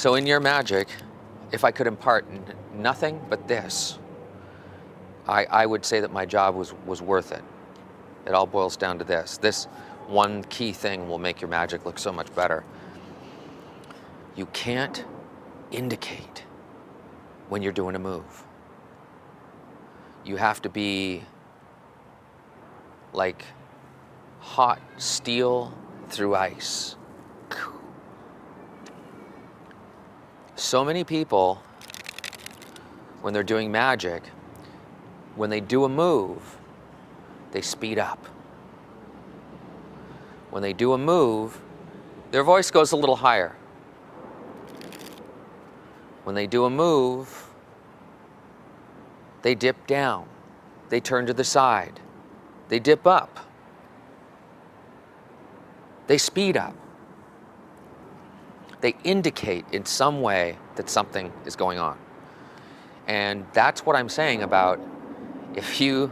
So in your magic, if I could impart nothing but this, I would say that my job was worth it. It all boils down to this. This one key thing will make your magic look so much better. You can't indicate when you're doing a move. You have to be like hot steel through ice. So many people, when they're doing magic, when they do a move, they speed up. When they do a move, their voice goes a little higher. When they do a move, they dip down. They turn to the side. They dip up. They speed up. They indicate in some way that something is going on. And that's what I'm saying about if you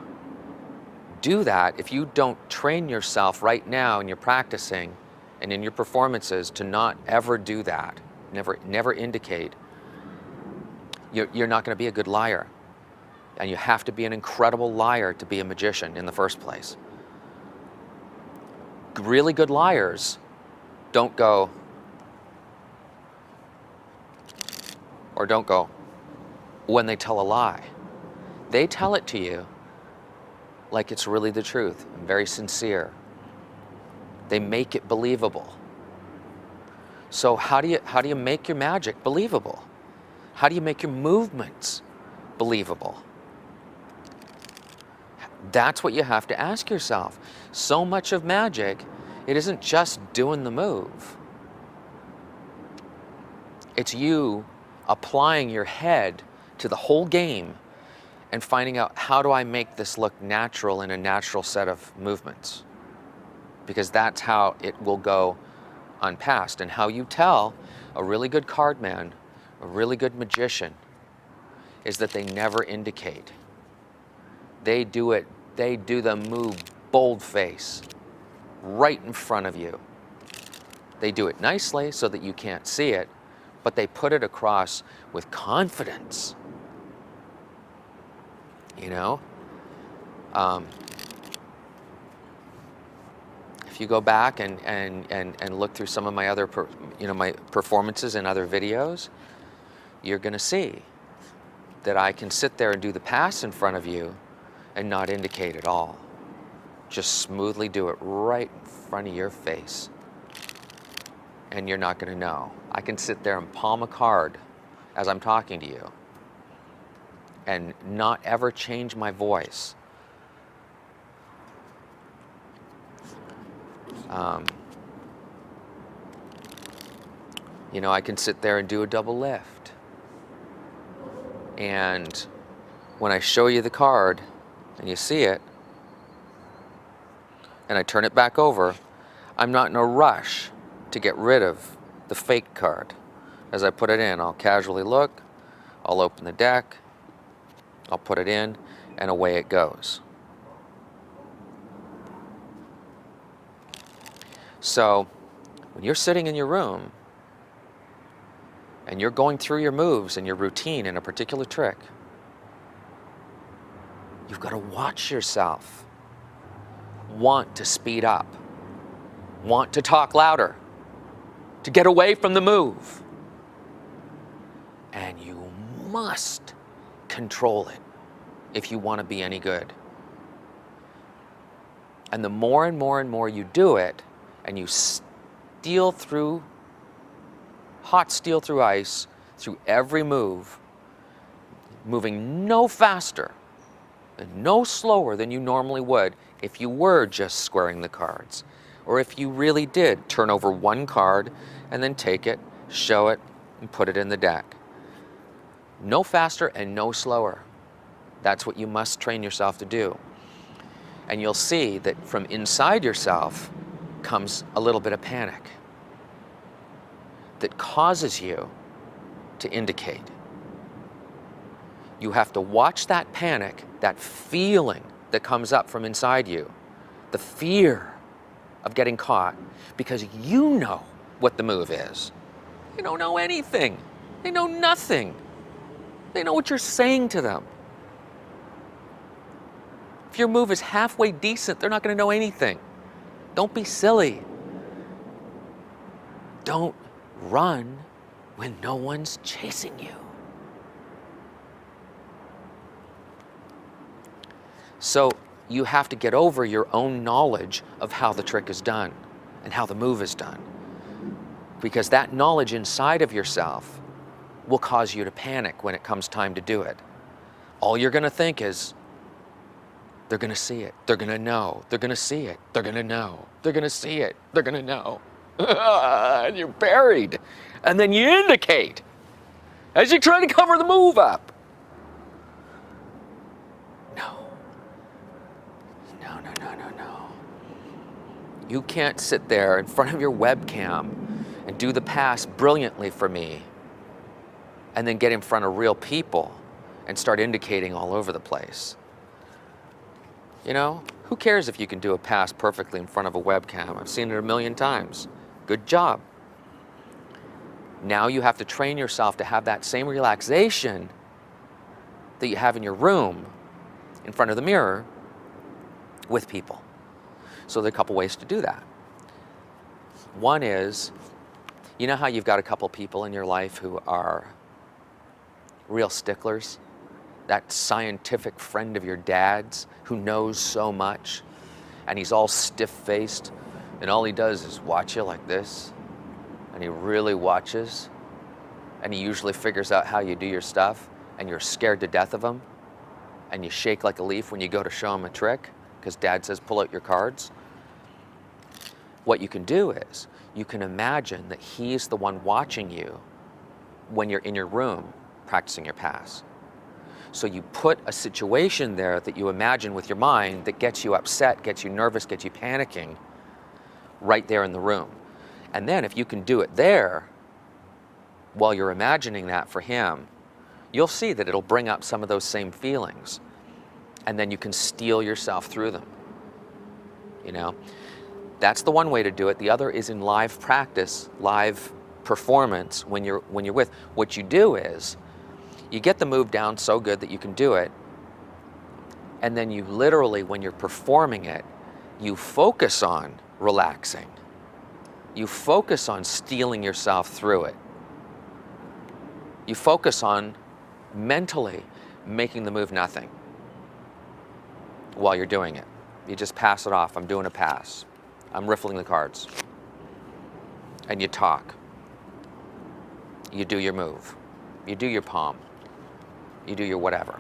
do that, if you don't train yourself right now and you're practicing and in your performances to not ever do that, never indicate, you're not going to be a good liar. And you have to be an incredible liar to be a magician in the first place. Really good liars don't go, or don't go when they tell a lie. They tell it to you like it's really the truth and very sincere. They make it believable. So how do you make your magic believable? How do you make your movements believable? That's what you have to ask yourself. So much of magic, it isn't just doing the move. It's you applying your head to the whole game and finding out, how do I make this look natural in a natural set of movements? Because that's how it will go unpassed. And how you tell a really good card man, a really good magician, is that they never indicate. They do the move bold face, right in front of you. They do it nicely so that you can't see it, but they put it across with confidence. You know? If you go back and look through some of my other my performances and other videos, you're gonna see that I can sit there and do the pass in front of you and not indicate at all. Just smoothly do it right in front of your face. And you're not gonna know. I can sit there and palm a card as I'm talking to you and not ever change my voice. I can sit there and do a double lift. And when I show you the card and you see it, and I turn it back over, I'm not in a rush to get rid of the fake card. As I put it in, I'll casually look, I'll open the deck, I'll put it in, and away it goes. So, when you're sitting in your room, and you're going through your moves and your routine in a particular trick, you've got to watch yourself. Want to speed up, want to talk louder, to get away from the move. And you must control it if you want to be any good. And the more and more and more you do it, and you hot steel through ice, through every move, moving no faster and no slower than you normally would if you were just squaring the cards, or if you really did turn over one card and then take it, show it, and put it in the deck. No faster and no slower. That's what you must train yourself to do. And you'll see that from inside yourself comes a little bit of panic that causes you to indicate. You have to watch that panic, that feeling that comes up from inside you, the fear of getting caught, because you know what the move is. They don't know anything. They know nothing. They know what you're saying to them. If your move is halfway decent, they're not going to know anything. Don't be silly. Don't run when no one's chasing you. So you have to get over your own knowledge of how the trick is done and how the move is done. Because that knowledge inside of yourself will cause you to panic when it comes time to do it. All you're going to think is, they're going to see it. They're going to know. They're going to see it. They're going to know. They're going to see it. They're going to know. And you're buried. And then you indicate as you try to cover the move up. No. No, no, no, no, no. You can't sit there in front of your webcam and do the pass brilliantly for me and then get in front of real people and start indicating all over the place. You know, who cares if you can do a pass perfectly in front of a webcam? I've seen it a million times. Good job. Now you have to train yourself to have that same relaxation that you have in your room in front of the mirror with people. So there are a couple ways to do that. One is, you know how you've got a couple people in your life who are real sticklers? That scientific friend of your dad's who knows so much, and he's all stiff-faced, and all he does is watch you like this, and he really watches, and he usually figures out how you do your stuff, and you're scared to death of him, and you shake like a leaf when you go to show him a trick, because dad says pull out your cards. What you can do is, you can imagine that he's the one watching you when you're in your room practicing your pass. So you put a situation there that you imagine with your mind that gets you upset, gets you nervous, gets you panicking, right there in the room. And then if you can do it there, while you're imagining that for him, you'll see that it'll bring up some of those same feelings. And then you can steel yourself through them. You know, that's the one way to do it. The other is in live practice, live performance when you're with. What you do is, you get the move down so good that you can do it, and then you literally, when you're performing it, you focus on relaxing. You focus on steeling yourself through it. You focus on mentally making the move nothing while you're doing it. You just pass it off. I'm doing a pass. I'm riffling the cards. And you talk. You do your move. You do your palm. You do your whatever.